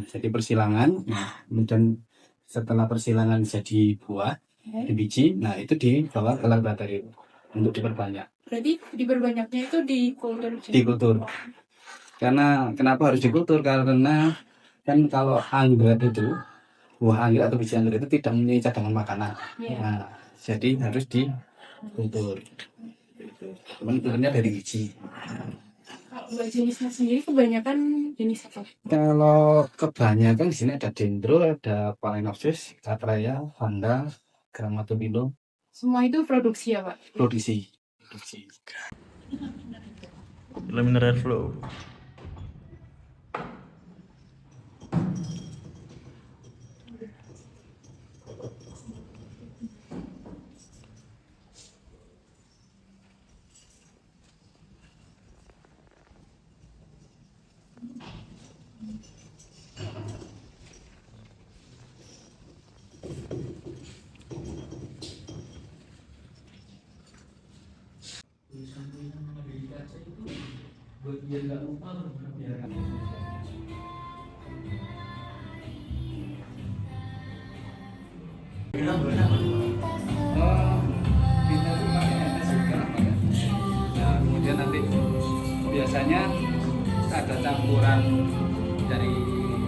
jadi persilangan. Nah, kemudian setelah persilangan jadi buah, di biji, nah itu dibawa ke laboratorium untuk diperbanyak. Berarti diperbanyaknya itu di kultur. Di kultur. Karena kenapa harus dikultur? Karena kan kalau anggrek itu, buah anggrek atau biji anggrek itu tidak mempunyai cadangan makanan. Nah, jadi harus dikultur. Cuman kulturnya dari biji. Kalau jenisnya sendiri kebanyakan jenis apa? Kalau kebanyakan di sini ada dendro, ada phalaenopsis, cattleya, vanda, grammatomino. Semua itu produksi ya, Pak? Produksi. Laminar airflow. Nah, kemudian nanti biasanya ada campuran dari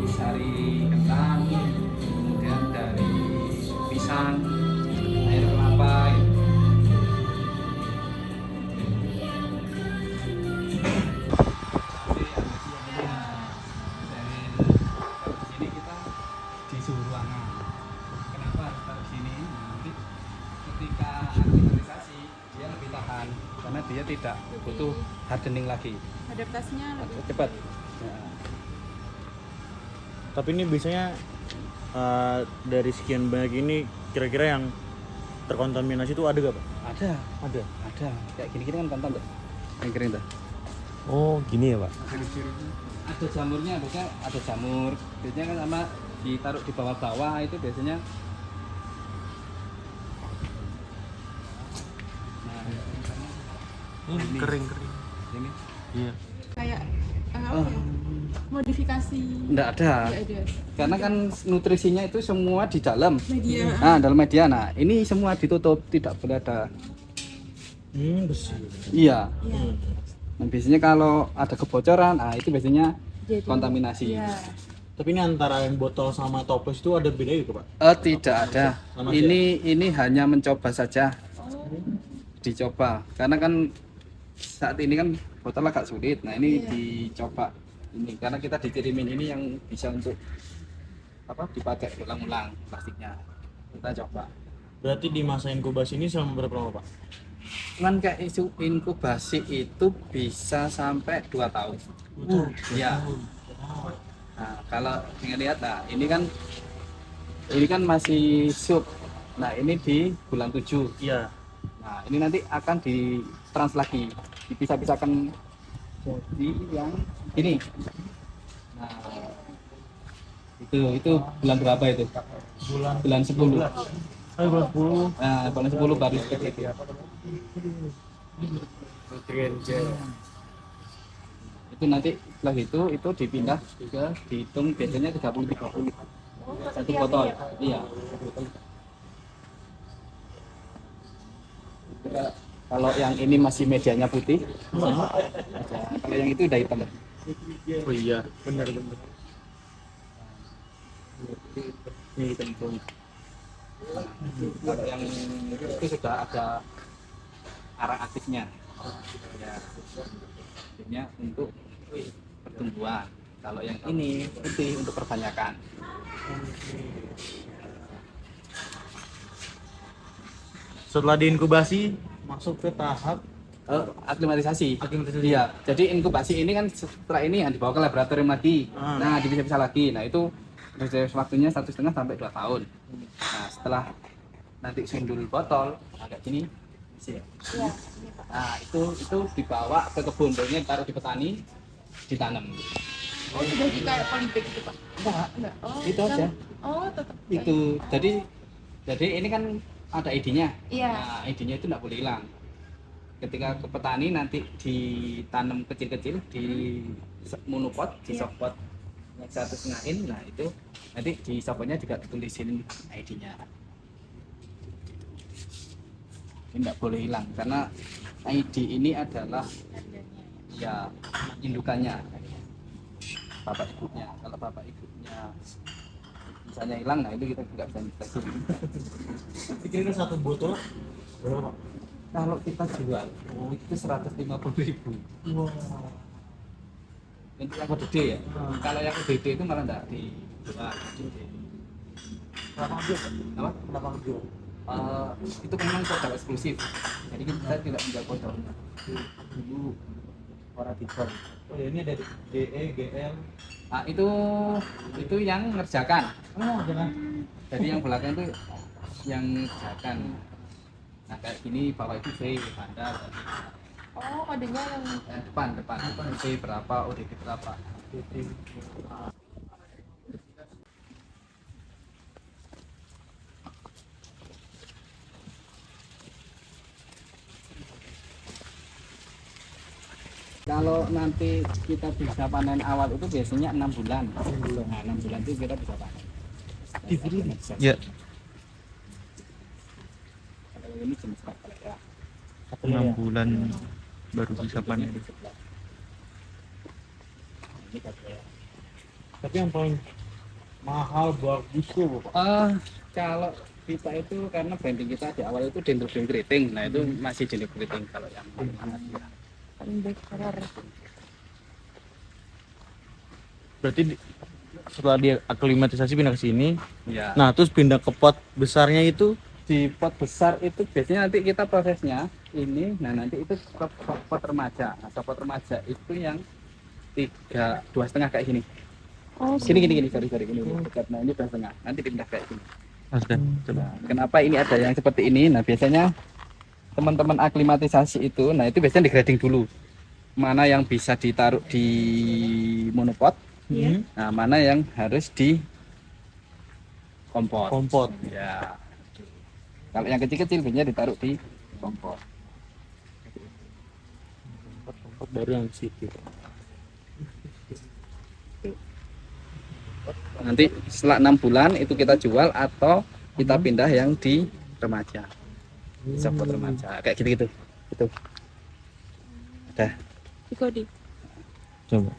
sari ketan, kemudian dari pisang, air kelapa. Sini kita di suhu ruangan. Kenapa harus taruh sini? Nanti ketika aklimatisasi dia lebih tahan karena dia tidak butuh hardening lagi. Adaptasinya lebih Cepat. Ya. Tapi ini biasanya dari sekian banyak ini kira-kira yang terkontaminasi itu ada gak, Pak? Ada. Kayak gini-gini kan kontan tuh. Yang kering tuh. Oh, gini ya, Pak. Ada jamurnya, biasanya ada jamur. Biasanya kan sama ditaruh di bawah-bawah itu biasanya. Nah, Ini kering. ini. Iya. kayak apa ya? Modifikasi. Enggak ada. Nggak ada. Karena kan nutrisinya itu semua di dalam. Media. Nah, dalam media. Nah, ini semua ditutup, tidak boleh ada. Bersih. Iya. Iya. Nah, biasanya kalau ada kebocoran, nah itu biasanya Jadi, kontaminasi. Iya. Tapi ini antara yang botol sama toples itu ada beda gitu, Pak? Tidak ada. Sama Ini hanya mencoba saja. Dicoba. Karena kan saat ini kan botol agak sulit. Nah, ini dicoba. Ini karena kita dikirimin ini yang bisa untuk dipakai ulang-ulang plastiknya. Kita coba. Berarti di masa inkubasi ini selama berapa lama, Pak? Cuman kayak isu inkubasi itu bisa sampai 2 tahun. Ya. Nah, kalau ngelihat, nah ini kan masih sub. Nah, ini di bulan 7. Iya. Nah, ini nanti akan ditrans lagi, dipisah-pisahkan jadi yang ini. Nah, itu bulan berapa itu? Bulan 10. Bulan 10. Nah, bulan 10 baru seperti itu. Itu nanti setelah itu dipindah ke dihitung biasanya 30-30 satu botol. Iya. Kalau yang ini masih medianya putih, kalau yang itu udah hitam. Oh iya, benar. Ini hitam pun. Kalau yang itu sudah ada arang aktifnya. Ya, aktifnya untuk pertumbuhan. Kalau yang ini putih untuk perbanyakan. Setelah diinkubasi masuk ke tahap Aklimatisasi. Iya. Jadi inkubasi ini kan setelah ini yang dibawa ke laboratorium lagi. Nah, dipisah-pisah lagi. Nah, itu proses waktunya 1,5 sampai 2 tahun. Nah, setelah nanti sundul botol agak gini. Iya. Nah, itu dibawa ke kebun, biasanya taruh di petani, ditanam. Oh, sudah di kayak polybag gitu, Pak? Enggak. Oh, Itu aja. Oh, tetap. Itu. Jadi ini kan ada ID-nya. Iya. Nah, ID-nya itu enggak boleh hilang. Ketika ke petani nanti ditanam kecil-kecil di monopot, di softpot. yang 1,5 in, nah itu nanti di softwarenya juga tulisin ID-nya. Ini nggak boleh hilang karena ID ini adalah ya indukannya bapak ibunya. Kalau bapak ibunya misalnya hilang, nah itu kita nggak bisa deteksi. Kira-kira satu botol berapa? Kalau kita jual itu 150.000 Wah. untuk yang gede ya. Kalau yang gede itu malah nggak dijual. Kenapa jual? Apa? Kenapa jual? Itu memang produk eksklusif, jadi kita tidak menjual produknya. Dulu orang dijual. Oh ya, ini ada DE, GM. Nah, itu yang ngerjakan. Oh, jangan. Jadi yang belakang itu yang ngerjakan. Nah kayak gini bawah itu V, Anda Oh, kodenya yang depan V berapa, ODP berapa. Kalau nanti kita bisa panen awal itu biasanya 6 bulan. Nah, 6 bulan itu kita bisa panen. Ya. Kalau ini jenis kapal ya. 6 bulan baru bisa panen. Ini kapal ya. Tapi yang paling mahal bagus tuh, Pak. Kalau kita itu karena branding kita di awal itu dendrobium keriting. Nah, itu masih dendrobium keriting kalau yang mana dia. paling baik color. Berarti setelah dia aklimatisasi pindah ke sini, Ya. nah terus pindah ke pot besarnya itu Di pot besar itu biasanya nanti kita prosesnya ini, nah nanti itu ke pot remaja. Nah, pot remaja itu yang 2,5 kayak gini. Oh, Gini, sorry ini. Nah ini 2,5. Nanti dipindah kayak gini. coba. Nah, kenapa ini ada yang seperti ini? Nah biasanya teman-teman aklimatisasi itu, nah itu biasanya di grading dulu. Mana yang bisa ditaruh di monopot, Iya. nah mana yang harus di kompot. Kompot. Ya. Kalau yang kecil-kecil biasanya ditaruh di kompot. Kompot baru yang situ. Nanti setelah 6 bulan itu kita jual atau kita pindah yang di remaja. Bisa buat remaja kayak gitu-gitu. Itu. Ada. Kode. Coba.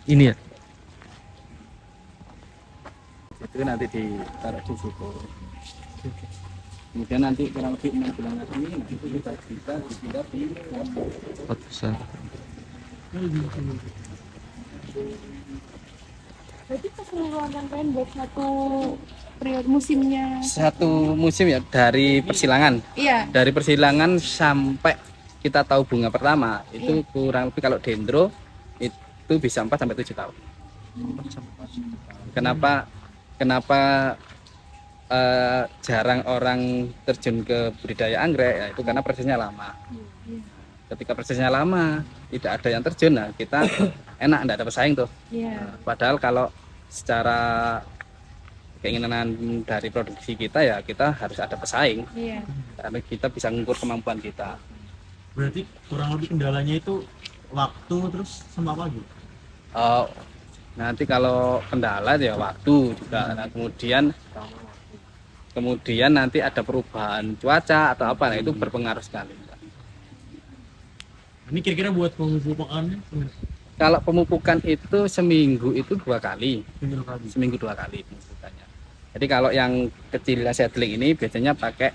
Ini ya. Itu nanti ditaruh di situ. Kemudian nanti kurang lebih 6 bulan lagi nanti kita bisa dipindah di Pot besar. Berarti keseluruhan rangkaian buat satu periode musimnya. satu musim ya dari persilangan. Iya. Dari persilangan sampai kita tahu bunga pertama itu kurang lebih kalau dendro itu bisa 4 sampai 7 tahun. Kenapa jarang orang terjun ke budidaya anggrek? Ya, itu karena prosesnya lama. Ketika prosesnya lama, tidak ada yang terjun, nah kita enak, tidak ada pesaing tuh. Iya. Nah, padahal kalau secara keinginan dari produksi kita ya kita harus ada pesaing, Iya. karena kita bisa mengukur kemampuan kita. Berarti kurang lebih kendalanya itu waktu terus sama apa gitu? Nanti kalau kendala ya waktu juga. Nah, kemudian nanti ada perubahan cuaca atau apa, nah itu berpengaruh sekali. Ini kira-kira buat pemupukannya Kalau pemupukan itu seminggu itu 2 kali, seminggu kali. seminggu 2 kali pemupukannya. Jadi kalau yang kecil seedling ini biasanya pakai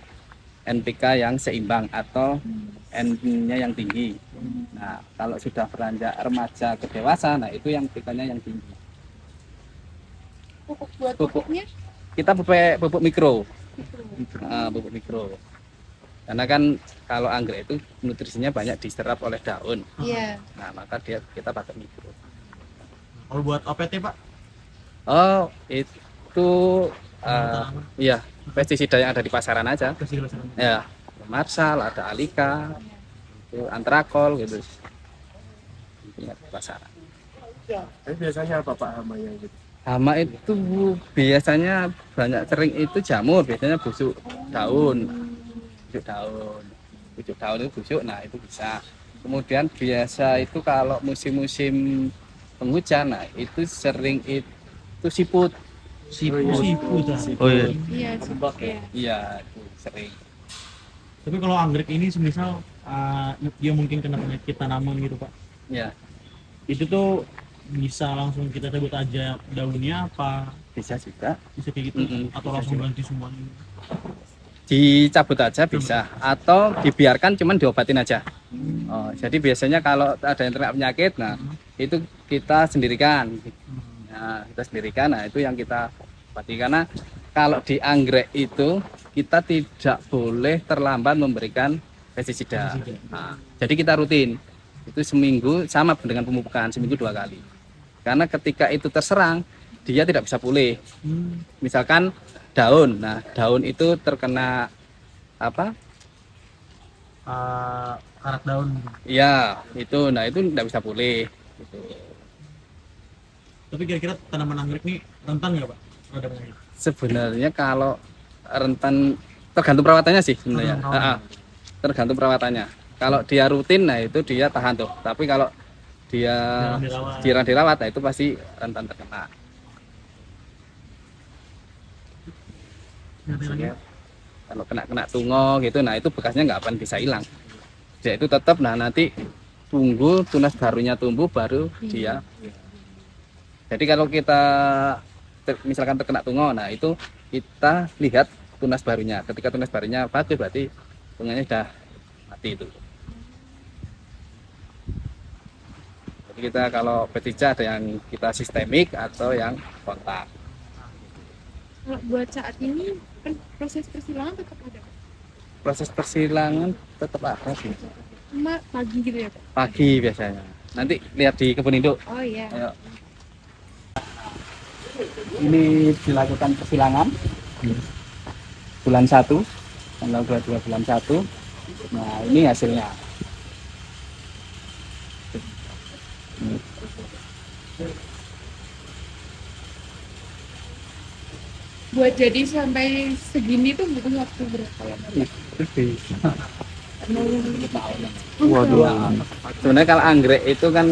NPK yang seimbang atau N-nya yang tinggi. Nah, kalau sudah beranjak remaja ke dewasa, nah itu yang NPK-nya yang tinggi. Pupuk buat Pupuk. pupuknya Kita pupuk mikro. gitu. Pupuk mikro. Karena kan kalau anggrek itu nutrisinya banyak diserap oleh daun. Iya. Nah, maka kita pakai mikro. Kalau buat OPT, Pak? Oh, itu iya, pestisida yang ada di pasaran aja. Kasih kelasan. Ya, Marsal, ada Alika, itu Antrakol gitu. Intinya di pasaran. Tapi biasanya apa Pak hamanya gitu? Hama itu biasanya banyak sering itu jamur, biasanya busuk daun. Busuk daun itu busuk, nah itu bisa. Kemudian biasa itu kalau musim-musim penghujan, nah itu sering itu siput. Siput. Siput. Oh iya. Iya, sibuk ya. Iya, itu sering. Tapi kalau anggrek ini semisal dia mungkin kena penyakit tanaman gitu Pak, Ya, itu tuh bisa langsung kita cabut aja daunnya apa bisa juga. bisa kayak gitu atau Bisa langsung juga. ganti semuanya? Dicabut aja bisa, atau dibiarkan cuman diobatin aja. Oh, jadi biasanya kalau ada yang terkena penyakit, nah itu kita sendirikan. Nah, kita sendirikan, nah itu yang kita obati. Karena kalau di anggrek itu kita tidak boleh terlambat memberikan pestisida. Nah, jadi kita rutin, itu seminggu sama dengan pemupukan, seminggu 2 kali. Karena ketika itu terserang, dia tidak bisa pulih. Misalkan daun, nah daun itu terkena apa? Karat daun. Iya, itu, nah itu tidak bisa pulih. Gitu. Tapi kira-kira tanaman anggrek nih rentan nggak Pak terhadap penyakit? Sebenarnya kalau rentan tergantung perawatannya sih sebenarnya. Tergantung perawatannya. Kalau dia rutin, nah itu dia tahan tuh. Tapi kalau dia jarang dirawat, nah itu pasti rentan terkena. Kalau kena tungo gitu, nah itu bekasnya nggak akan bisa hilang. Dia itu tetap, nah nanti tunggu tunas barunya tumbuh baru dia. Jadi kalau kita misalkan terkena tungo, nah itu kita lihat tunas barunya. Ketika tunas barunya bagus, berarti tungonya sudah mati itu. Jadi kita kalau pestisida ada yang kita sistemik atau yang kontak. Kalau buat saat ini kan proses persilangan tetap ada. Proses persilangan tetap ada sih. Cuma pagi gitu ya Pak? Pagi biasanya. Nanti lihat di kebun induk. Oh iya. Ayo. Ini dilakukan persilangan bulan 1, tanggal 22 bulan 1. Nah ini hasilnya. Buat jadi sampai segini tuh butuh waktu berapa lama? Waduh. Sebenarnya kalau anggrek itu kan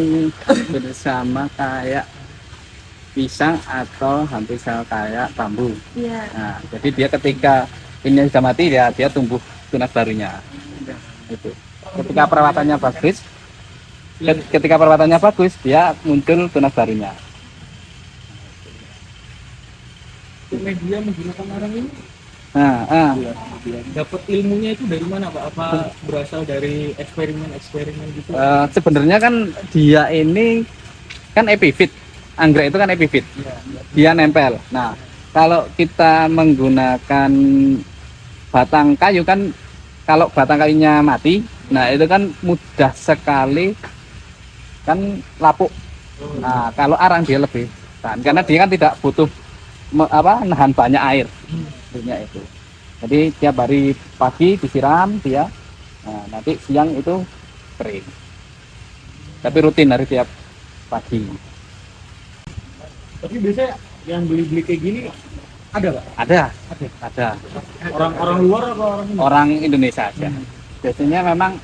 bersama kayak pisang atau hampir sama kayak bambu. Iya. Nah, jadi dia ketika ini sudah mati ya dia tumbuh tunas barunya. Itu. Ketika perawatannya bagus, dia muncul tunas barunya. Media menggunakan arang ini dapat ilmunya itu dari mana Pak? Apa berasal dari eksperimen gitu? Sebenarnya kan dia ini kan epifit, anggrek itu kan epifit, dia nempel. Nah kalau kita menggunakan batang kayu kan, kalau batang kayunya mati, nah itu kan mudah sekali kan lapuk. Nah kalau arang dia lebih tahan, karena dia kan tidak butuh nahan banyak air. Itu. Jadi tiap hari pagi disiram dia, nah, nanti siang itu kering. Tapi rutin hari tiap pagi. Tapi biasanya yang beli-beli kayak gini ada Pak? Ada. Orang luar atau Orang Indonesia aja. Biasanya memang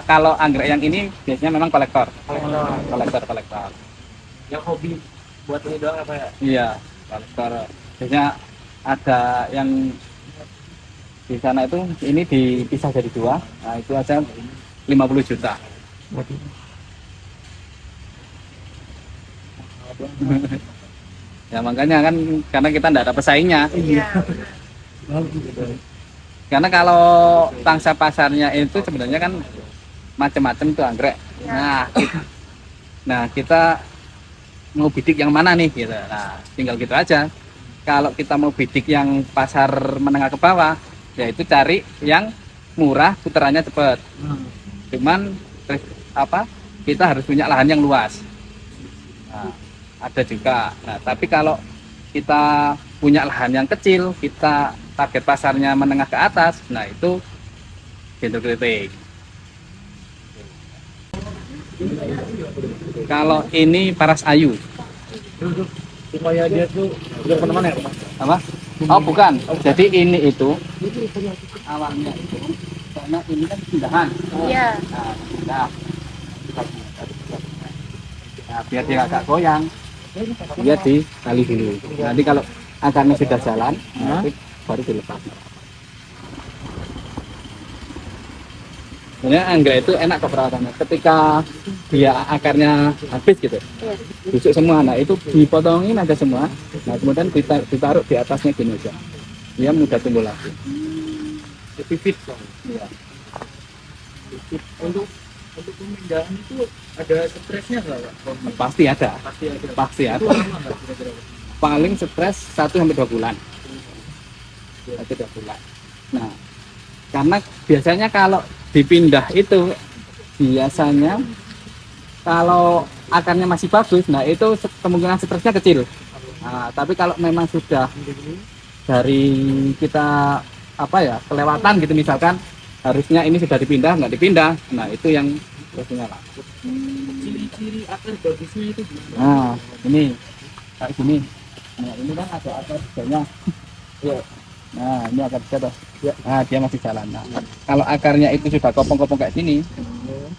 kalau anggrek yang ini biasanya memang kolektor. Yang hobi buat ini doang apa ya? Iya, kolektor. Biasanya ada yang di sana itu ini dipisah jadi 2. Nah, itu aja 50 juta. Ya makanya kan karena kita tidak ada pesaingnya. Iya. Karena kalau pangsa pasarnya itu sebenarnya kan macam-macam tuh anggrek. Nah, kita mau bidik yang mana nih gitu. Nah, tinggal gitu aja. Kalau kita mau bidik yang pasar menengah ke bawah, ya itu cari yang murah, putarannya cepat. Cuman kita harus punya lahan yang luas. Nah, ada juga. Nah, tapi kalau kita punya lahan yang kecil, kita target pasarnya menengah ke atas, nah itu gendong kritik. Kalau ini paras ayu. Supaya dia tuh udah kemana-mana ya Pak? Apa? Oh bukan, jadi ini itu awalnya itu karena ini kan pindahan. Iya. Nah, pindah. Nah, biar dia agak goyang, dia ditali dulu. Nanti kalau akarnya sudah jalan, nah, itu baru dilepas. Sebenarnya anggrek itu enak kok perawatannya. Ketika dia akarnya habis gitu, Iya. busuk semua, nah itu dipotongin aja semua. Nah kemudian ditaruh di atasnya gini aja. Dia mudah tumbuh lagi. Pipit dong. Iya. Untuk pemindahan itu ada stresnya nggak Pak? Pasti ada. Pasti ada. Pasti Itu ada. lama nggak kira-kira Pak? Paling stres 1 sampai 2 bulan. 1-2 bulan. Nah, karena biasanya kalau dipindah itu biasanya kalau akarnya masih bagus, nah itu kemungkinan stresnya kecil. Nah, tapi kalau memang sudah dari kita apa ya kelewatan gitu misalkan harusnya ini sudah dipindah nggak dipindah, nah itu yang stresnya lah. Ciri-ciri akar bagusnya itu gimana? Nah, ini kayak gini. Nah, ini kan ada akar hijaunya. Ya. Nah, ini akar hijau tuh. Ya. Nah, dia masih jalan. Nah, kalau akarnya itu sudah kopong-kopong kayak sini,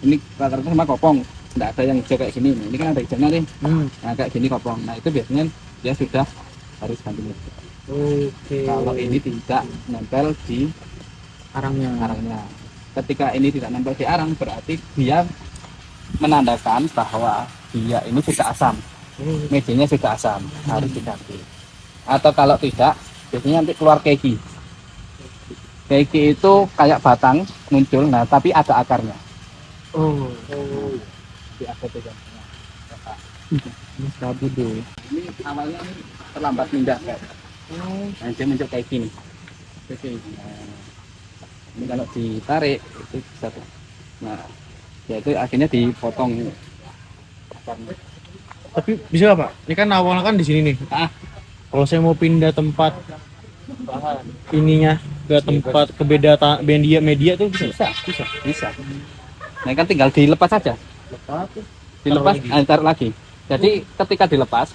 ini rata-rata sama kopong. Nggak ada yang hijau kayak gini. Ini kan ada hijaunya nih. Nah, kayak gini kopong. Nah, itu biasanya dia sudah harus ganti media. Oke. Kalau ini tidak nempel di arangnya. Ketika ini tidak nempel di arang, berarti dia menandakan bahwa dia ini sudah asam. Medianya sudah asam, harus diganti. Atau kalau tidak, biasanya nanti keluar keki. Keki itu kayak batang muncul, nah tapi ada akarnya. Oh. Di akar tegangnya. Ini kabut deh. Ini awalnya ini terlambat pindah kayak. Nah, dia muncul kayak gini. Nah, ini kalau ditarik itu bisa tuh. Nah, ya itu akhirnya dipotong akarnya. Tapi bisa Pak? Ini kan awalnya kan di sini nih. Ah, Kalau saya mau pindah tempat ininya ke tempat ke beda media tuh bisa. bisa. Nah, kan tinggal dilepas saja. Dilepas, taruh lagi. Jadi ketika dilepas,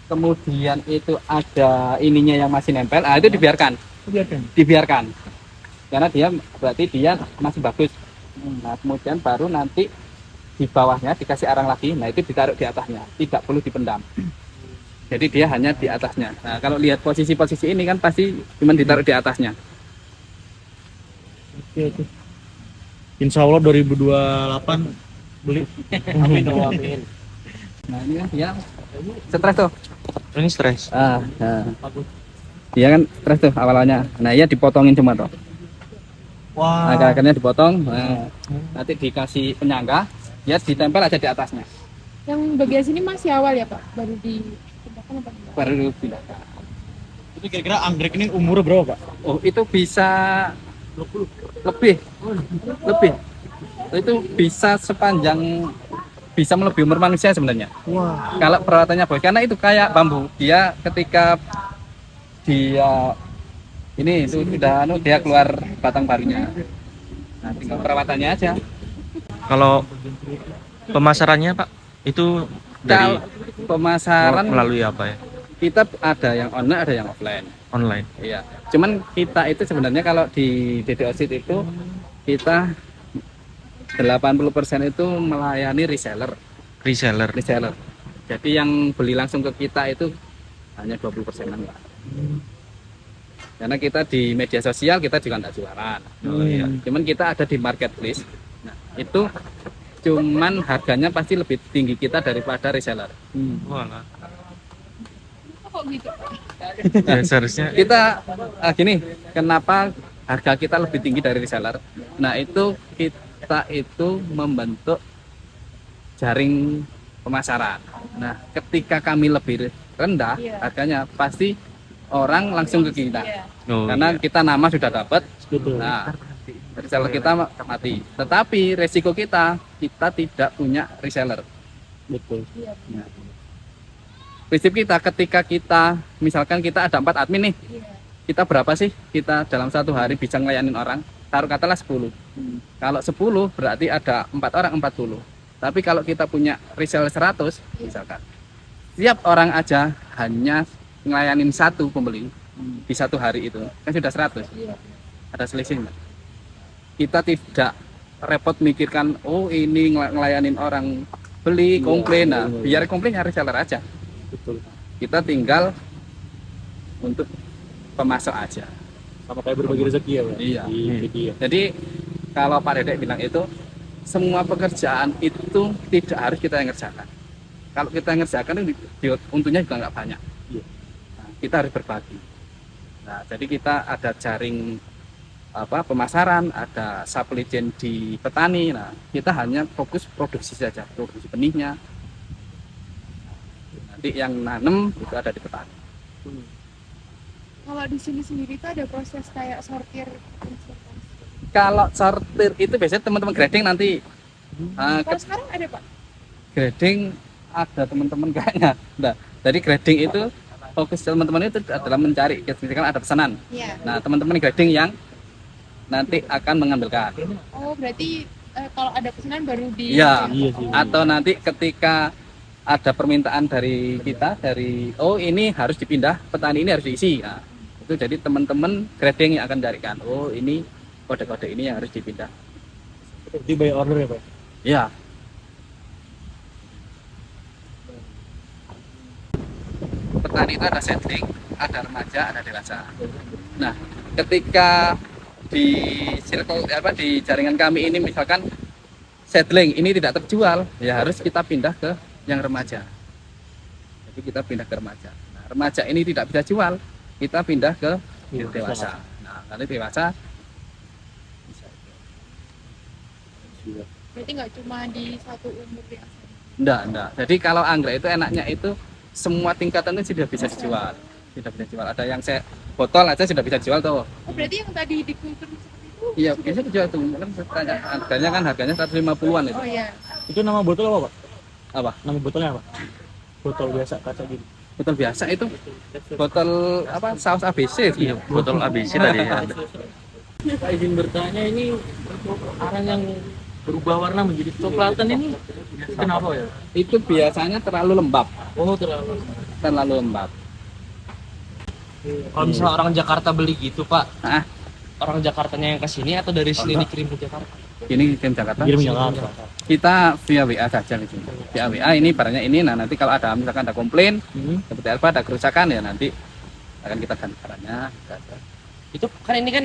kemudian itu ada ininya yang masih nempel, itu dibiarkan. Karena dia berarti dia masih bagus. Nah, kemudian baru nanti di bawahnya dikasih arang lagi, nah itu ditaruh di atasnya, tidak perlu dipendam. Jadi dia hanya di atasnya. Nah, kalau lihat posisi-posisi ini kan pasti cuma ditaruh di atasnya. Oke. Insya Allah 2028 beli. Amin. Nah, ini kan dia stres tuh. Ini stres. Nah. Dia kan stres tuh awalnya. Nah, ia dipotongin cuma tuh. Wah. Akar-akarnya dipotong. Nah, nanti dikasih penyangga, dia ditempel aja di atasnya. Yang bagian sini masih awal ya Pak? Baru dipindahkan apa enggak? Baru dipindahkan. Itu kira-kira anggrek ini umurnya berapa Pak? Oh, itu bisa lebih. Itu bisa bisa melebihi umur manusia sebenarnya. Wah. Kalau perawatannya bagus, karena itu kayak bambu. Dia ketika dia ini itu sudah dia keluar batang barunya. Nah, tinggal perawatannya aja. Kalau pemasarannya Pak itu dari Kalau pemasaran melalui apa ya? kita ada yang online, ada yang offline. Online. Iya. Cuman kita itu sebenarnya kalau di DD Orchid itu kita 80% itu melayani reseller. Reseller. Jadi yang beli langsung ke kita itu hanya 20%-an lah. Karena kita di media sosial kita juga nggak jualan. iya. Cuman kita ada di marketplace. Nah, itu cuman harganya pasti lebih tinggi kita daripada reseller. Walah. Kok gitu Pak? Ya seharusnya Kita gini, kenapa harga kita lebih tinggi dari reseller? Nah, itu kita itu membentuk jaring pemasaran. Nah, ketika kami lebih rendah Iya. harganya, pasti orang langsung ke kita. Iya. oh, Karena iya. kita nama sudah dapat. Betul. Nah, reseller kita mati. Tetapi resiko kita tidak punya reseller. Betul. Nah, prinsip kita ketika kita misalkan kita ada 4 admin nih, Iya. kita berapa sih kita dalam satu hari bisa ngelayanin orang? Taruh katalah 10. Kalau 10 berarti ada 4 orang 40. Tapi kalau kita punya reseller 100 misalkan, setiap orang aja hanya ngelayanin 1 pembeli di satu hari itu kan sudah 100. Iya. Ada selisih nggak? Kita tidak repot mikirkan, oh ini ngelayanin orang beli Iya, komplain. Nah, benar. biar komplain ya reseller aja. Betul. Kita tinggal untuk pemasok aja. Sama kayak berbagi rezeki ya, Pak. Iya. Iya. Jadi kalau Pak Dedek bilang itu semua pekerjaan itu tidak harus kita yang ngerjakan. Kalau kita yang ngerjakan untungnya juga nggak banyak. Iya. Nah, kita harus berbagi. Nah, jadi kita ada jaring pemasaran, ada supply chain di petani. Nah, kita hanya fokus produksi saja, produksi benihnya. Nanti yang nanem itu ada di petani. Kalau di sini sendiri tuh ada proses kayak sortir konservasi. Kalau sortir itu biasanya teman-teman grading nanti. Kalau sekarang ada Pak? Grading ada teman-teman kayaknya. Nah, dari grading itu fokus teman-teman itu adalah mencari, misalkan ada pesanan. Iya. Nah, teman-teman grading yang nanti akan mengambilkan. Oh berarti kalau ada pesanan baru di. Iya. Iya sih. Atau nanti ketika ada permintaan dari kita, dari ini harus dipindah, petani ini harus diisi. Nah, itu jadi teman-teman grading yang akan carikan. Oh ini kode-kode ini yang harus dipindah. Di by order ya, Pak. Ya. Petani itu ada setting, ada remaja, ada dewasa. Nah, ketika di circle di jaringan kami ini misalkan settling ini tidak terjual, ya harus kita pindah ke yang remaja. Jadi kita pindah ke remaja. Nah, remaja ini tidak bisa jual, kita pindah ke dewasa. Nah, nanti dewasa bisa. Berarti nggak cuma di satu umur ya? Enggak. Jadi kalau anggrek itu enaknya itu semua tingkatan itu sudah bisa dijual. Sudah bisa dijual. Ada yang saya botol aja sudah bisa dijual tuh. Oh berarti yang tadi di kultur seperti itu? Iya, bisa dijual tuh. Kan harganya 150-an itu. Oh iya. Itu nama botol apa, Pak? Apa? Nama botolnya apa? Botol biasa kaca gitu. Botol biasa itu botol saus ABC itu. Iya, botol ABC tadi ya. Pak izin bertanya, ini arang yang berubah warna menjadi coklatan ini kenapa ya? Itu biasanya terlalu lembab. Oh, terlalu. Lembab. Kalau misalnya orang Jakarta beli gitu Pak, Nah, orang Jakartanya yang kesini atau dari sini dikirim ke Jakarta? ini tim Jakarta. Kirim Jakarta. Kita via WA saja di sini. Via WA ini barangnya ini. Nah, nanti kalau ada misalkan ada komplain seperti apa, ada kerusakan ya nanti akan kita ganti barangnya. Itu kan ini kan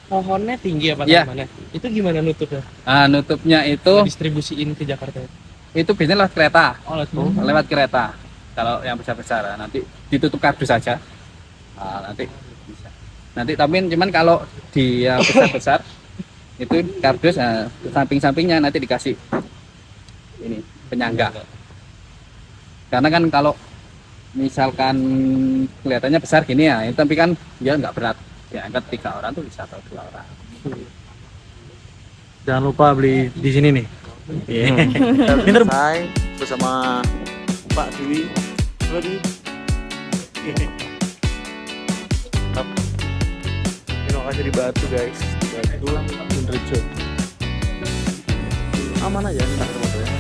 pohonnya tinggi apa Iya. tanamannya? Itu gimana nutupnya? Nah, nutupnya itu Distribusiin ke Jakarta? biasanya lewat kereta. Oh, lihat. Lewat kereta. Kalau yang besar-besar nanti ditutup kardus saja. Nah, nanti bisa. Nanti tapi cuman kalau dia besar-besar itu kardus samping-sampingnya nanti dikasih ini penyangga. Karena kan kalau misalkan kelihatannya besar gini ya, tapi kan dia nggak berat. Ya angkat 3 orang tuh bisa atau 2 orang. Jangan lupa beli di sini nih. Iya. Pinter saya bersama Pak Dwi. Halo Dwi. Ini lokasi di Batu guys. Batu Bunrejo. Aman aja ntar motornya.